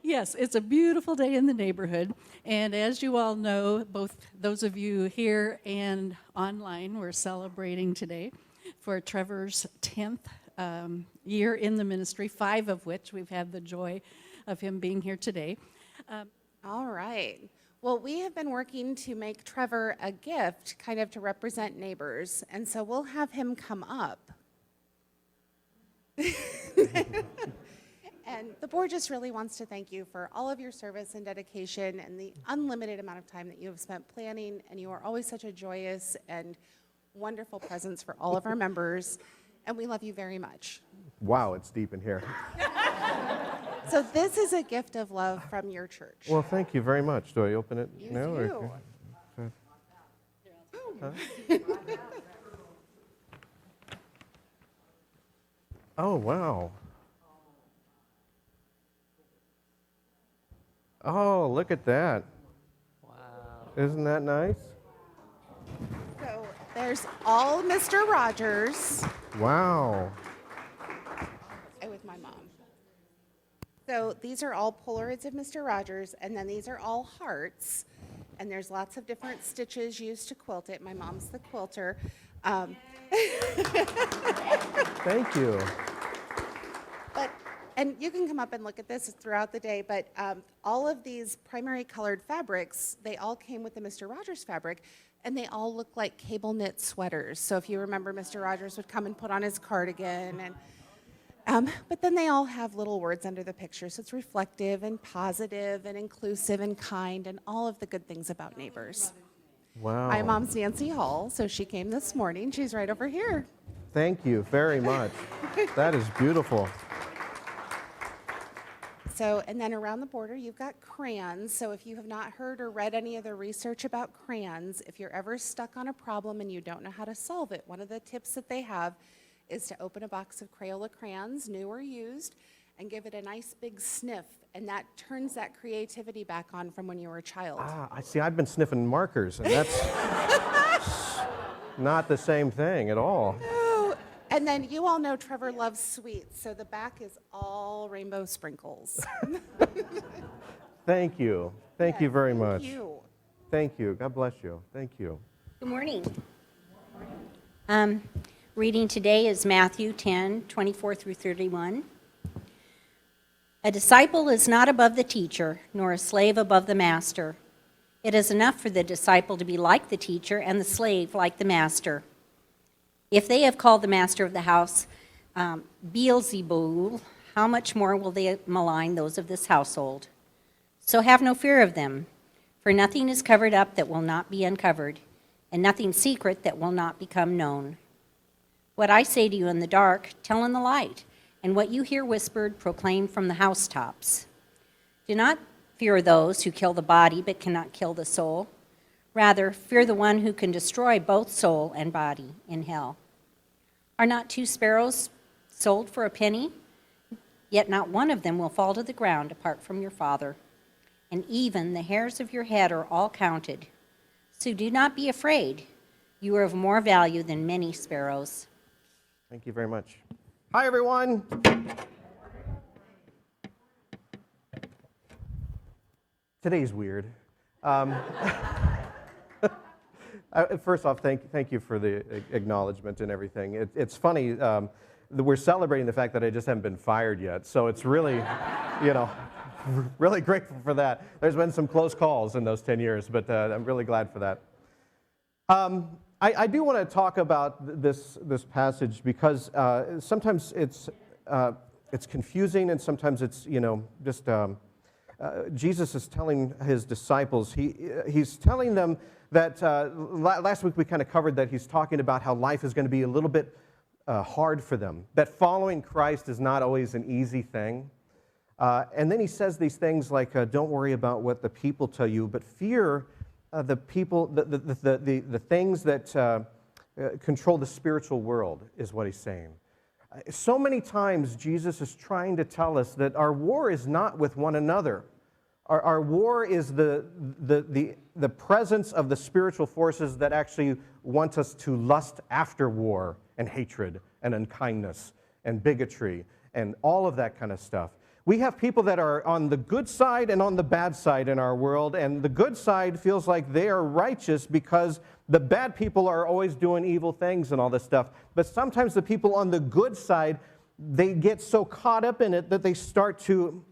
Yes, it's a beautiful day in the neighborhood. And as you all know, both those of you here and online, we're celebrating today for Trevor's 10th year in the ministry, 5 of which we've had the joy of him being here today. All right. Well, we have been working to make Trever a gift, kind of to represent neighbors. And so we'll have him come up. And the board just really wants to thank you for all of your service and dedication and the unlimited amount of time that you have spent planning. And you are always such a joyous and wonderful presence for all of our members. And we love you very much. Wow, it's deep in here. So this is a gift of love from your church. Well, thank you very much. Do I open it You now? do. Huh? Oh, wow. Oh, look at that. Wow. Isn't that nice? So there's all Mr. Rogers. Wow. And with my mom. So these are all Polaroids of Mr. Rogers, and then these are all hearts. And there's lots of different stitches used to quilt it. My mom's the quilter. Thank you. And you can come up and look at this throughout the day, but all of these primary colored fabrics, they all came with the Mr. Rogers fabric, and they all look like cable knit sweaters. So if you remember, Mr. Rogers would come and put on his cardigan, and but then they all have little words under the picture, so it's reflective and positive and inclusive and kind and all of the good things about neighbors. Wow. My mom's Nancy Hall, so she came this morning. She's right over here. Thank you very much. That is beautiful. So, and then around the border, you've got crayons. So if you have not heard or read any of the research about crayons, if you're ever stuck on a problem and you don't know how to solve it, one of the tips that they have is to open a box of Crayola crayons, new or used, and give it a nice big sniff. And that turns that creativity back on from when you were a child. Ah, I see. I've been sniffing markers, and that's not the same thing at all. Oh, and then you all know Trevor loves sweets, so the back is all rainbow sprinkles. Thank you. Thank you very much. Thank you. Thank you. God bless you. Thank you. Good morning. Reading today is Matthew 10:24 through 31. A disciple is not above the teacher, nor a slave above the master. It is enough for the disciple to be like the teacher and the slave like the master. If they have called the master of the house Beelzebul, how much more will they malign those of this household? So have no fear of them, for nothing is covered up that will not be uncovered, and nothing secret that will not become known. What I say to you in the dark, tell in the light, and what you hear whispered, proclaim from the housetops. Do not fear those who kill the body but cannot kill the soul. Rather, fear the one who can destroy both soul and body in hell. Are not 2 sparrows sold for a penny? Yet not one of them will fall to the ground apart from your Father. And even the hairs of your head are all counted. So do not be afraid. You are of more value than many sparrows. Thank you very much. Hi, everyone. Today's weird. First off, thank you for the acknowledgement and everything. It's funny that we're celebrating the fact that I just haven't been fired yet. So it's really, really grateful for that. There's been some close calls in those 10 years, but I'm really glad for that. I do want to talk about this passage because sometimes it's confusing and sometimes it's just Jesus is telling his disciples. He's telling them that last week we kind of covered that he's talking about how life is going to be a little bit hard for them. That following Christ is not always an easy thing. And then he says these things like, "Don't worry about what the people tell you, but fear." The people, the things that control the spiritual world is what he's saying. So many times Jesus is trying to tell us that our war is not with one another. Our war is the presence of the spiritual forces that actually want us to lust after war and hatred and unkindness and bigotry and all of that kind of stuff. We have people that are on the good side and on the bad side in our world, and the good side feels like they are righteous because the bad people are always doing evil things and all this stuff. But sometimes the people on the good side, they get so caught up in it that they start to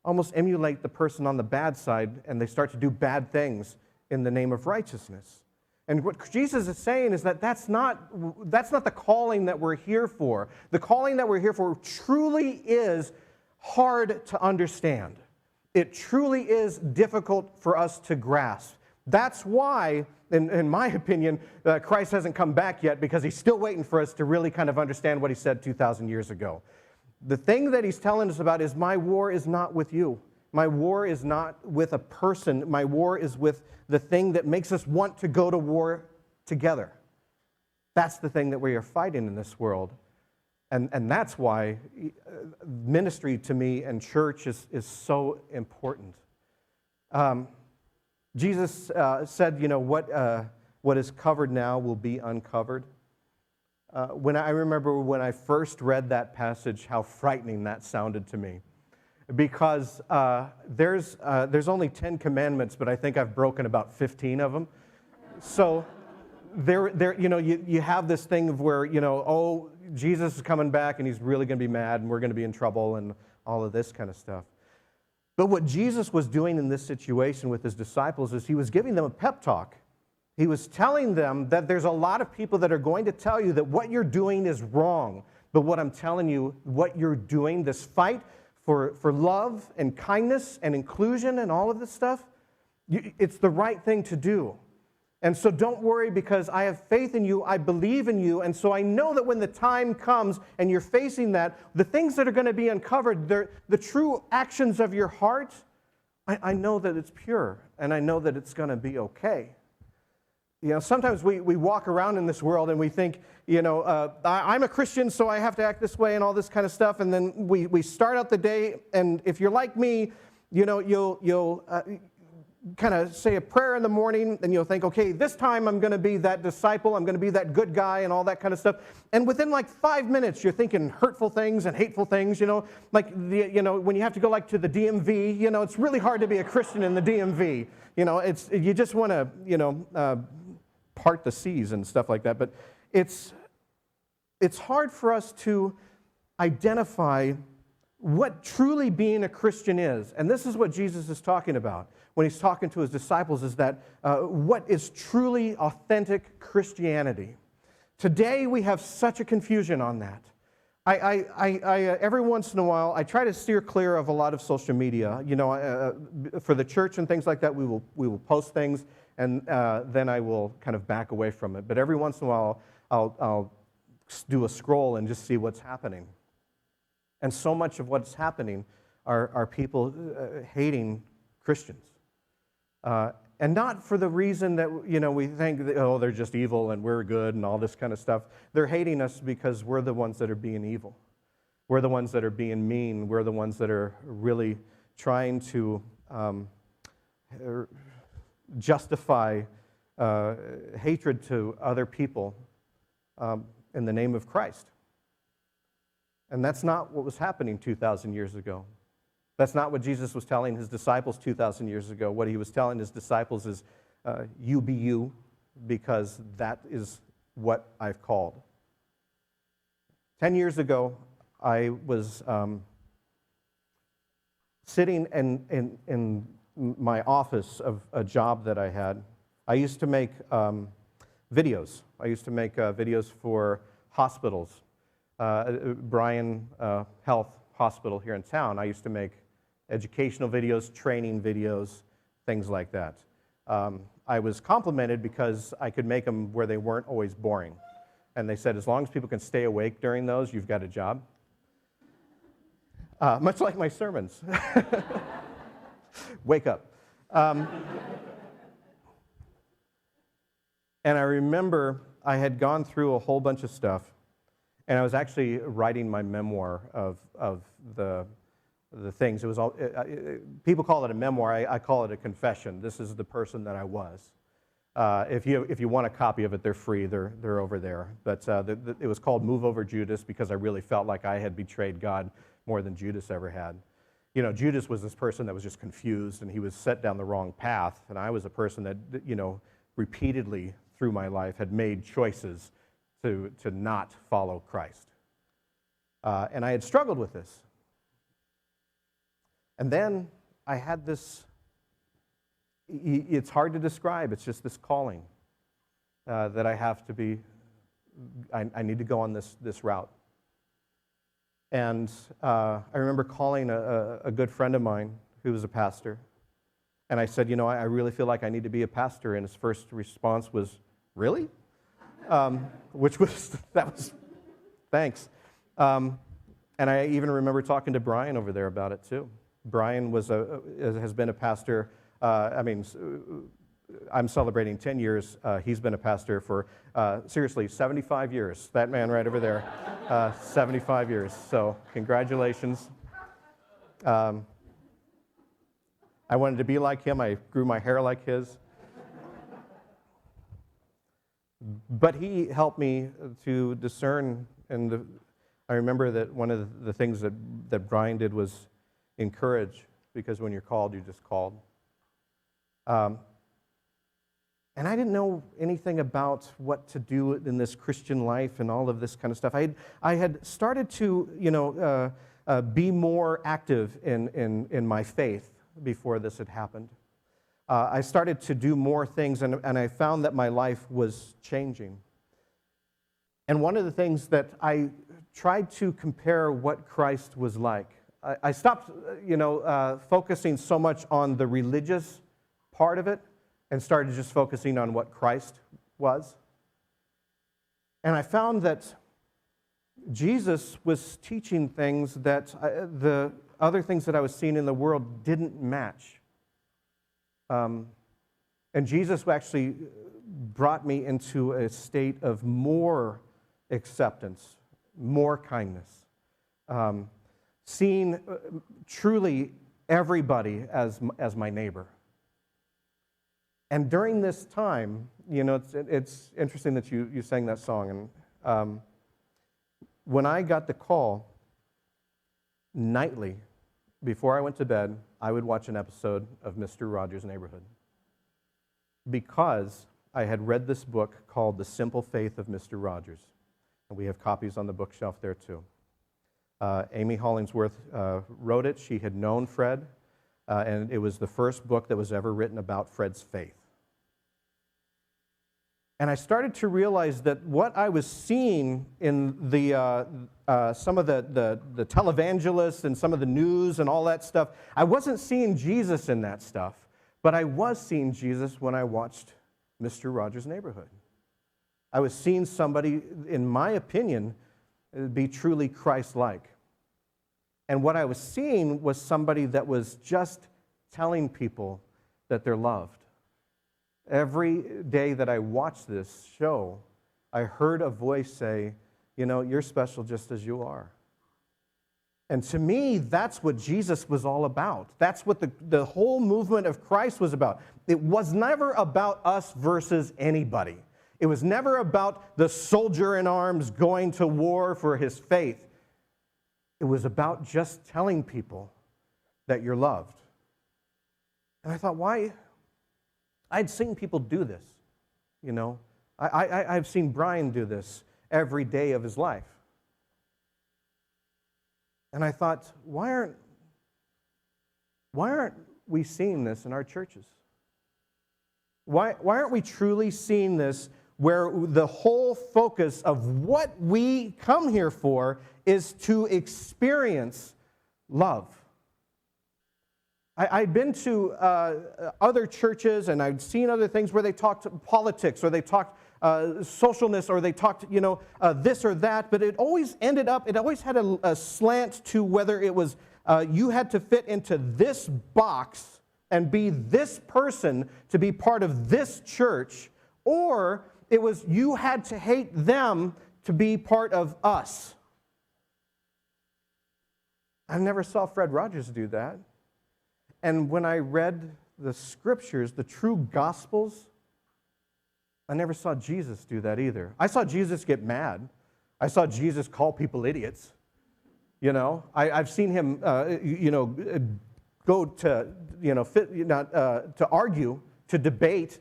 almost emulate the person on the bad side, and they start to do bad things in the name of righteousness. And what Jesus is saying is that that's not the calling that we're here for. The calling that we're here for truly is hard to understand. It truly is difficult for us to grasp. That's why, in my opinion, Christ hasn't come back yet, because he's still waiting for us to really kind of understand what he said 2,000 years ago. The thing that he's telling us about is, my war is not with you. My war is not with a person. My war is with the thing that makes us want to go to war together. That's the thing that we are fighting in this world. And that's why ministry to me and church is so important. Jesus said, what is covered now will be uncovered. I remember when I first read that passage, how frightening that sounded to me. Because there's only 10 commandments, but I think I've broken about 15 of them. So you have this thing of where, Jesus is coming back and he's really going to be mad and we're going to be in trouble and all of this kind of stuff. But what Jesus was doing in this situation with his disciples is he was giving them a pep talk. He was telling them that there's a lot of people that are going to tell you that what you're doing is wrong. But what I'm telling you, what you're doing, this fight for love and kindness and inclusion and all of this stuff, it's the right thing to do. And so don't worry, because I have faith in you, I believe in you, and so I know that when the time comes and you're facing that, the things that are going to be uncovered, the true actions of your heart, I know that it's pure, and I know that it's going to be okay. Sometimes we walk around in this world and we think, I'm a Christian, so I have to act this way and all this kind of stuff, and then we start out the day, and if you're like me, you'll kind of say a prayer in the morning, and you'll think, okay, this time I'm going to be that disciple, I'm going to be that good guy and all that kind of stuff. And within like 5 minutes, you're thinking hurtful things and hateful things, like when you have to go like to the DMV, it's really hard to be a Christian in the DMV. You just want to, part the seas and stuff like that. But it's hard for us to identify what truly being a Christian is. And this is what Jesus is talking about when he's talking to his disciples, is that what is truly authentic Christianity. Today we have such a confusion on that. I every once in a while, I try to steer clear of a lot of social media. For the church and things like that, we will post things, and then I will kind of back away from it. But every once in a while, I'll do a scroll and just see what's happening. And so much of what's happening are people hating Christians. And not for the reason that, we think, that, they're just evil and we're good and all this kind of stuff. They're hating us because we're the ones that are being evil. We're the ones that are being mean. We're the ones that are really trying to justify hatred to other people in the name of Christ. And that's not what was happening 2,000 years ago. That's not what Jesus was telling his disciples 2,000 years ago. What he was telling his disciples is, you be you, because that is what I've called. 10 years ago, I was sitting in my office of a job that I had. I used to make videos. I used to make videos for hospitals. Bryan Health Hospital here in town. I used to make educational videos, training videos, things like that. I was complimented because I could make them where they weren't always boring. And they said, as long as people can stay awake during those, you've got a job. Much like my sermons. Wake up. And I remember I had gone through a whole bunch of stuff, and I was actually writing my memoir of the things. It was all people call it a memoir. I call it a confession. This is the person that I was. If you want a copy of it, they're free. They're over there. But it was called "Move Over Judas" because I really felt like I had betrayed God more than Judas ever had. You know, Judas was this person that was just confused, and he was set down the wrong path, and I was a person that, you know, repeatedly through my life had made choices to not follow Christ. And I had struggled with this. And then I had this, it's hard to describe, it's just this calling that I have to be, I need to go on this route. And I remember calling a good friend of mine who was a pastor, and I said, you know, I really feel like I need to be a pastor, and his first response was, really? Which was, that was, thanks. And I even remember talking to Brian over there about it too. Brian has been a pastor, I'm celebrating 10 years. He's been a pastor for, seriously, 75 years. That man right over there, 75 years. So congratulations. I wanted to be like him. I grew my hair like his. But he helped me to discern, and I remember that one of the things that Brian did was encourage, because when you're called, you're just called. And I didn't know anything about what to do in this Christian life and all of this kind of stuff. I had started to, you know, be more active in my faith before this had happened. I started to do more things, and I found that my life was changing. And one of the things that I tried to compare what Christ was like. I stopped, you know, focusing so much on the religious part of it, and started just focusing on what Christ was. And I found that Jesus was teaching things that the other things that I was seeing in the world didn't match. And Jesus actually brought me into a state of more acceptance, more kindness, seeing truly everybody as my neighbor. And during this time, you know, it's interesting that you sang that song. And when I got the call, nightly, before I went to bed, I would watch an episode of Mr. Rogers' Neighborhood, because I had read this book called The Simple Faith of Mr. Rogers. And we have copies on the bookshelf there too. Amy Hollingsworth wrote it. She had known Fred, and it was the first book that was ever written about Fred's faith. And I started to realize that what I was seeing in some of the televangelists and some of the news and all that stuff, I wasn't seeing Jesus in that stuff, but I was seeing Jesus when I watched Mr. Rogers' Neighborhood. I was seeing somebody, in my opinion, be truly Christ-like. And what I was seeing was somebody that was just telling people that they're loved. Every day that I watched this show, I heard a voice say, you know, you're special just as you are. And to me, that's what Jesus was all about. That's what the whole movement of Christ was about. It was never about us versus anybody. It was never about the soldier in arms going to war for his faith. It was about just telling people that you're loved. And I thought, why? I'd seen people do this, you know. I've seen Brian do this every day of his life. And I thought, why aren't we seeing this in our churches? Why aren't we truly seeing this where the whole focus of what we come here for is to experience love? I'd been to other churches, and I'd seen other things where they talked politics, or they talked socialness, or they talked, you know, this or that, but it always ended up, it always had a slant to whether it was you had to fit into this box and be this person to be part of this church, or it was you had to hate them to be part of us. I never saw Fred Rogers do that. And when I read the scriptures, the true gospels, I never saw Jesus do that either. I saw Jesus get mad. I saw Jesus call people idiots. You know, I've seen him, go to, to argue, to debate.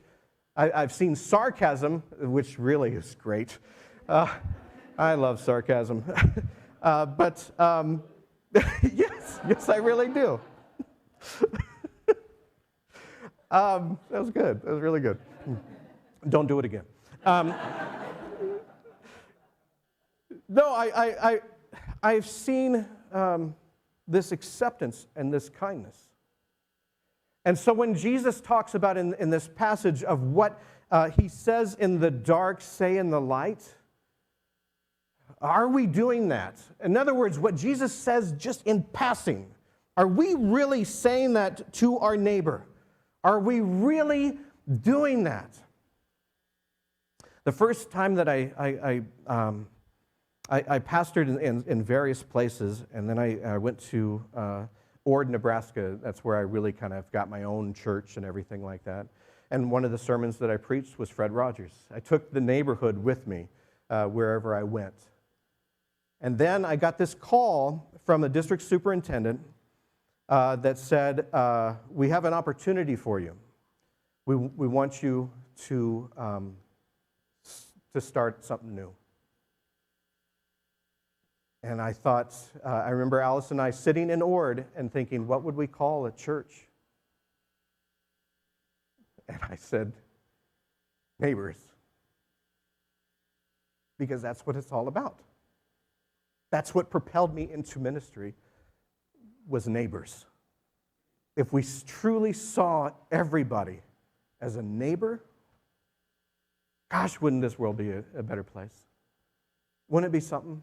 I've seen sarcasm, which really is great. I love sarcasm. Yes, I really do. That was good. That was really good. Don't do it again. No, I've seen this acceptance and this kindness. And so when Jesus talks about in this passage of what he says in the dark, say in the light, are we doing that? In other words, what Jesus says just in passing, are we really saying that to our neighbor? Are we really doing that? The first time that I pastored in various places, and then I went to Ord, Nebraska. That's where I really kind of got my own church and everything like that. And one of the sermons that I preached was Fred Rogers. I took the neighborhood with me wherever I went. And then I got this call from the district superintendent that said, we have an opportunity for you. We want you to start something new. And I thought, I remember Alice and I sitting in Ord and thinking, what would we call a church? And I said, neighbors. Because that's what it's all about. That's what propelled me into ministry, was neighbors. If we truly saw everybody as a neighbor, gosh, wouldn't this world be a better place? Wouldn't it be something?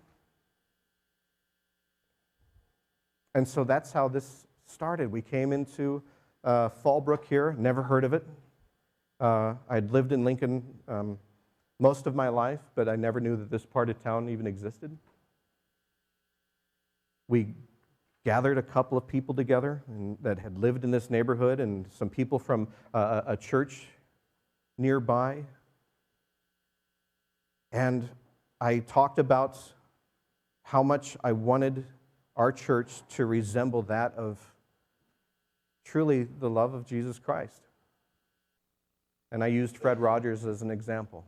And so that's how this started. We came into Fallbrook here, never heard of it. I'd lived in Lincoln most of my life, but I never knew that this part of town even existed. We gathered a couple of people together that had lived in this neighborhood, and some people from a church nearby. And I talked about how much I wanted our church to resemble that of truly the love of Jesus Christ. And I used Fred Rogers as an example.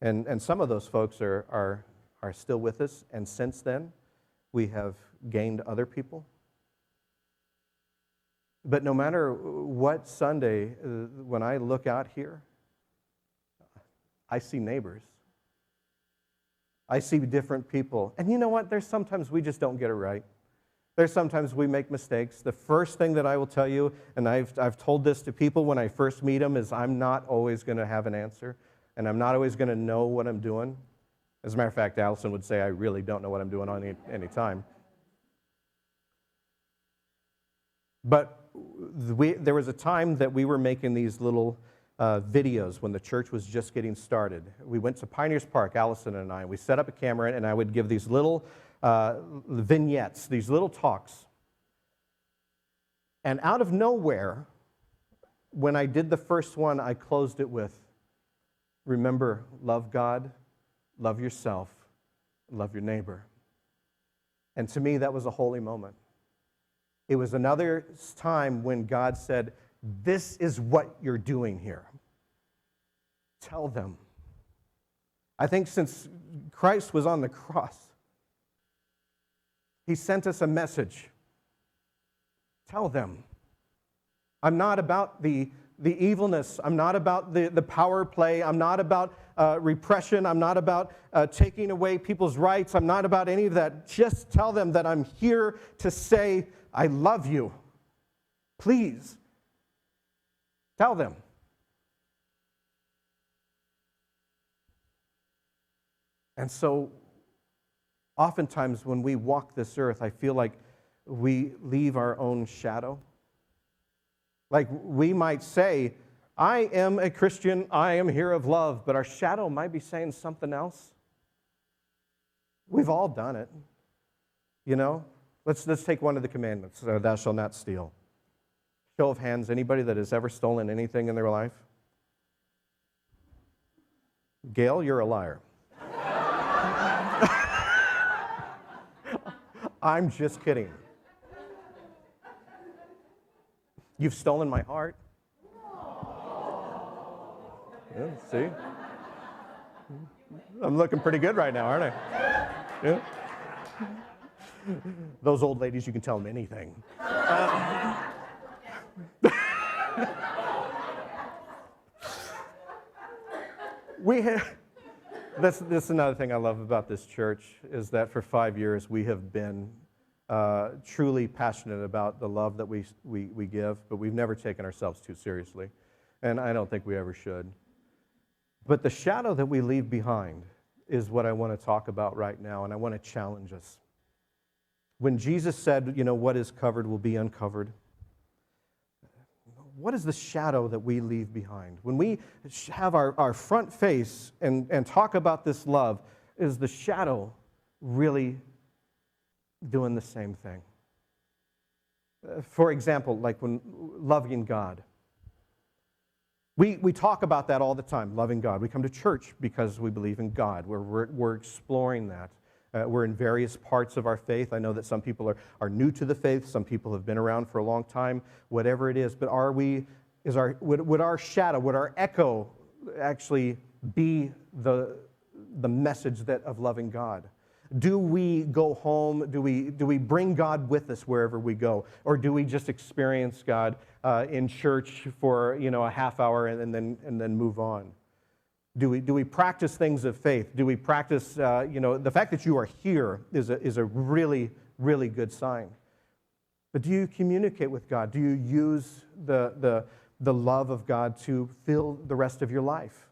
And some of those folks are still with us, and since then, we have gained other people. But no matter what Sunday, when I look out here, I see neighbors. I see different people. And you know what? There's sometimes we just don't get it right. There's sometimes we make mistakes. The first thing that I will tell you, and I've told this to people when I first meet them, is I'm not always going to have an answer, and I'm not always going to know what I'm doing. As a matter of fact, Allison would say I really don't know what I'm doing on any time. But there was a time that we were making these little videos when the church was just getting started. We went to Pioneers Park, Allison and I. We set up a camera, and I would give these little vignettes, these little talks. And out of nowhere, when I did the first one, I closed it with, remember, love God, love yourself, love your neighbor. And to me, that was a holy moment. It was another time when God said, this is what you're doing here. Tell them. I think since Christ was on the cross, he sent us a message. Tell them. I'm not about the evilness. I'm not about the power play. I'm not about repression. I'm not about taking away people's rights. I'm not about any of that. Just tell them that I'm here to say, I love you. Please. Tell them. And so, oftentimes when we walk this earth, I feel like we leave our own shadow. Like we might say, I am a Christian, I am here of love, but our shadow might be saying something else. We've all done it. You know? Let's take one of the commandments, thou shalt not steal. Show of hands, anybody that has ever stolen anything in their life? Gail, you're a liar. I'm just kidding. You've stolen my heart. Yeah, see? I'm looking pretty good right now, aren't I? Yeah. Those old ladies, you can tell them anything. This is another thing I love about this church, is that for 5 years we have been truly passionate about the love that we give, but we've never taken ourselves too seriously, and I don't think we ever should. But the shadow that we leave behind is what I want to talk about right now, and I want to challenge us. When Jesus said, what is covered will be uncovered, what is the shadow that we leave behind? When we have our front face and talk about this love, is the shadow really doing the same thing? For example, like when loving God. We talk about that all the time, loving God. We come to church because we believe in God. We're exploring that. We're in various parts of our faith. I know that some people are new to the faith. Some people have been around for a long time, whatever it is. But would our shadow, would our echo actually be the message of loving God? Do we go home? Do we bring God with us wherever we go? Or do we just experience God in church for a half hour and then move on? Do we practice things of faith? Do we practice the fact that you are here is a really, really good sign. But do you communicate with God? Do you use the love of God to fill the rest of your life?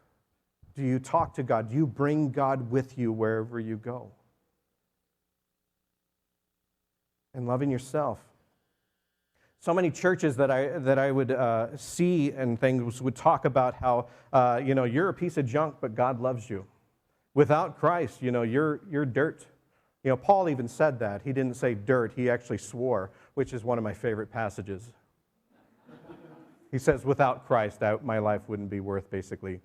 Do you talk to God? Do you bring God with you wherever you go? And loving yourself. So many churches that I would see and things would talk about how you're a piece of junk, but God loves you. Without Christ, you're dirt. Paul even said that. He didn't say dirt. He actually swore, which is one of my favorite passages. He says, without Christ, my life wouldn't be worth basically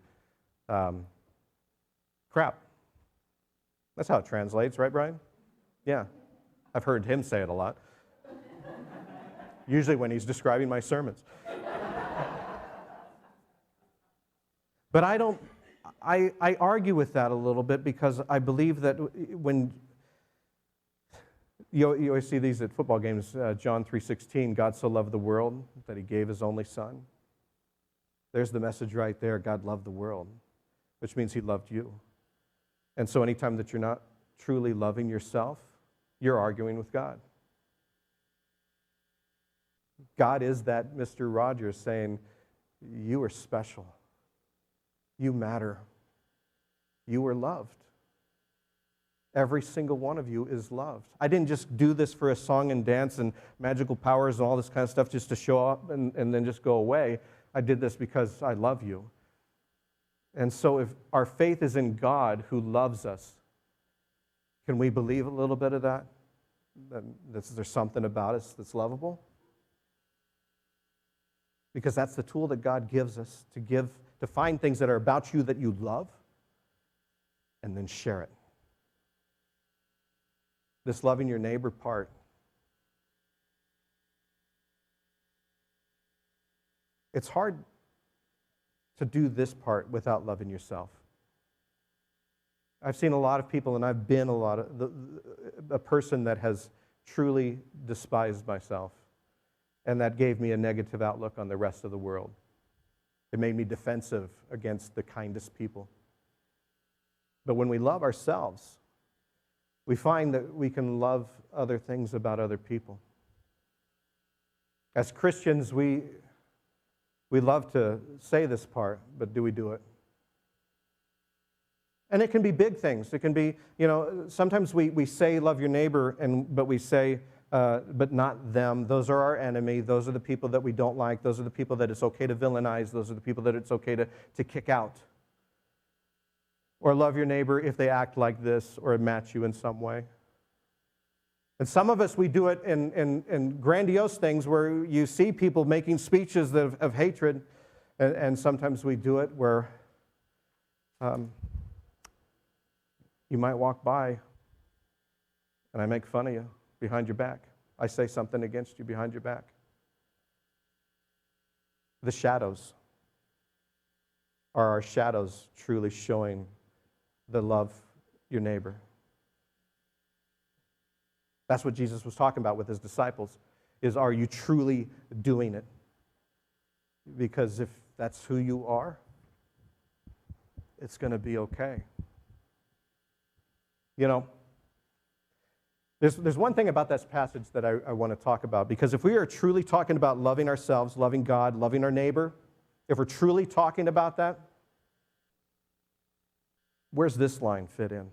crap. That's how it translates, right, Brian? Yeah. I've heard him say it a lot. Usually when he's describing my sermons. But I argue with that a little bit because I believe that when you always see these at football games, John 3:16, God so loved the world that he gave his only son. There's the message right there. God loved the world, which means he loved you. And so anytime that you're not truly loving yourself, you're arguing with God. God is that Mr. Rogers saying, you are special. You matter. You are loved. Every single one of you is loved. I didn't just do this for a song and dance and magical powers and all this kind of stuff just to show up and then just go away. I did this because I love you. And so if our faith is in God who loves us, can we believe a little bit of that? That there's something about us that's lovable? Because that's the tool that God gives us to find things that are about you that you love and then share it. This loving your neighbor part. It's hard to do this part without loving yourself. I've seen a lot of people, and I've been a person that has truly despised myself, and that gave me a negative outlook on the rest of the world. It made me defensive against the kindest people. But when we love ourselves, we find that we can love other things about other people. As Christians, we love to say this part, but do we do it? And it can be big things. It can be, sometimes we say love your neighbor, but we say, but not them. Those are our enemy. Those are the people that we don't like. Those are the people that it's okay to villainize. Those are the people that it's okay to kick out. Or love your neighbor if they act like this or match you in some way. And some of us, we do it in grandiose things where you see people making speeches of hatred, and sometimes we do it where you might walk by and I make fun of you behind your back. I say something against you behind your back. The shadows. Are our shadows truly showing the love your neighbor? That's what Jesus was talking about with his disciples, is are you truly doing it? Because if that's who you are, it's going to be okay. You know, there's one thing about this passage that I want to talk about, because if we are truly talking about loving ourselves, loving God, loving our neighbor, if we're truly talking about that, where's this line fit in?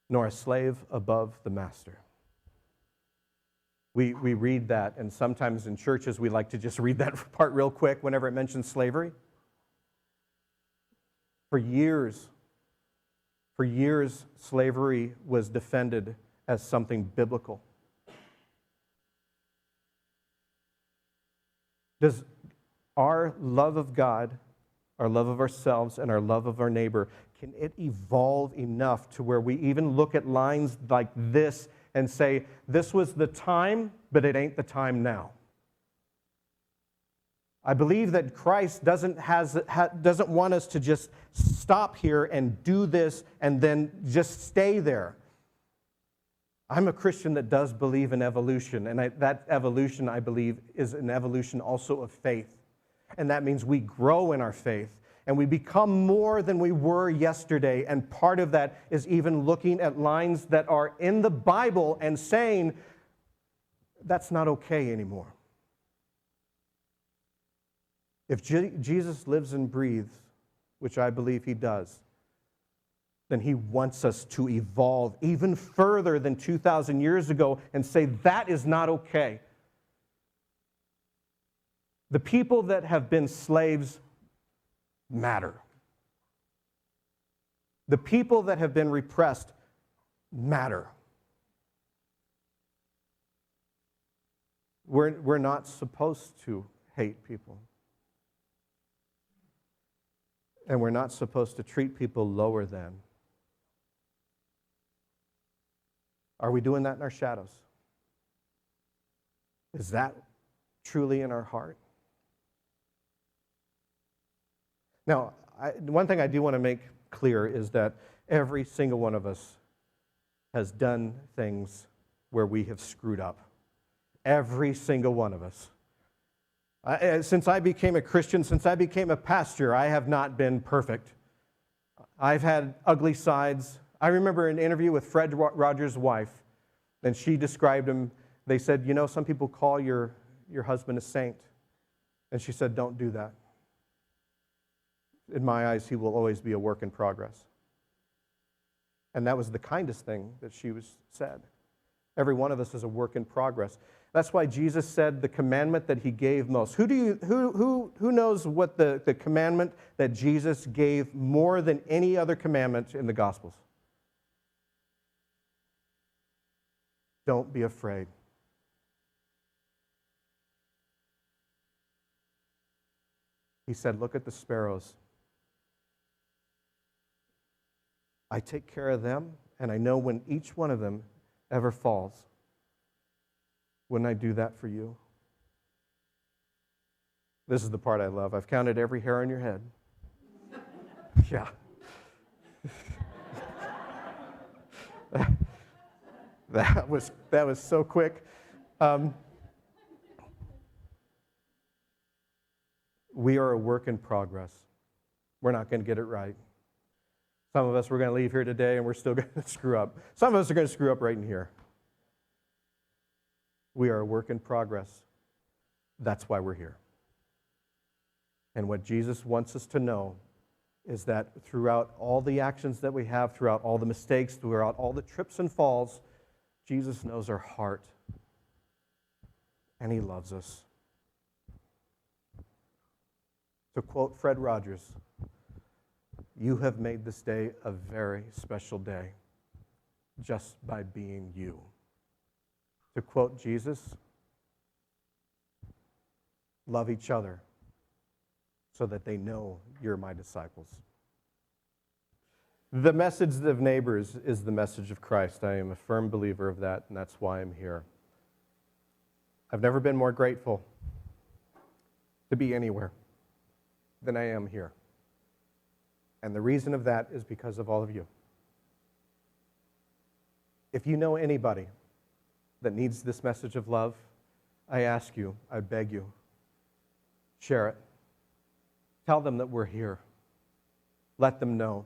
Nor a slave above the master. We read that, and sometimes in churches we like to just read that part real quick whenever it mentions slavery. For years, slavery was defended as something biblical. Does our love of God, our love of ourselves, and our love of our neighbor, can it evolve enough to where we even look at lines like this and say, this was the time, but it ain't the time now? I believe that Christ doesn't want us to just stop here and do this and then just stay there. I'm a Christian that does believe in evolution, and that evolution, I believe, is an evolution also of faith. And that means we grow in our faith, and we become more than we were yesterday. And part of that is even looking at lines that are in the Bible and saying, that's not okay anymore. If Jesus lives and breathes, which I believe he does, then he wants us to evolve even further than 2,000 years ago and say that is not okay. The people that have been slaves matter. The people that have been repressed matter. We're not supposed to hate people. And we're not supposed to treat people lower than. Are we doing that in our shadows? Is that truly in our heart? Now, one thing I do want to make clear is that every single one of us has done things where we have screwed up. Every single one of us. Since I became a Christian, since I became a pastor, I have not been perfect. I've had ugly sides. I remember an interview with Fred Rogers' wife, and she described him. They said, you know, some people call your husband a saint. And she said, don't do that. In my eyes, he will always be a work in progress. And that was the kindest thing that she said. Every one of us is a work in progress. That's why Jesus said the commandment that he gave most. Who knows what the commandment that Jesus gave more than any other commandment in the Gospels? Don't be afraid. He said, look at the sparrows. I take care of them, and I know when each one of them ever falls. Wouldn't I do that for you? This is the part I love. I've counted every hair on your head. Yeah. That was so quick. We are a work in progress. We're not going to get it right. Some of us, we're going to leave here today and we're still going to screw up. Some of us are going to screw up right in here. We are a work in progress. That's why we're here. And what Jesus wants us to know is that throughout all the actions that we have, throughout all the mistakes, throughout all the trips and falls, Jesus knows our heart. And he loves us. To quote Fred Rogers, you have made this day a very special day just by being you. To quote Jesus, love each other so that they know you're my disciples. The message of neighbors is the message of Christ. I am a firm believer of that, and that's why I'm here. I've never been more grateful to be anywhere than I am here. And the reason of that is because of all of you. If you know anybody that needs this message of love, I ask you, I beg you, share it. Tell them that we're here. Let them know.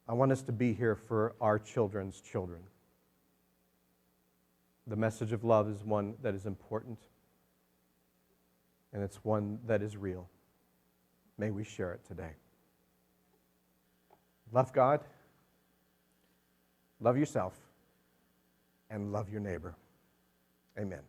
I want us to be here for our children's children. The message of love is one that is important, and it's one that is real. May we share it today. Love God, love yourself, and love your neighbor. Amen.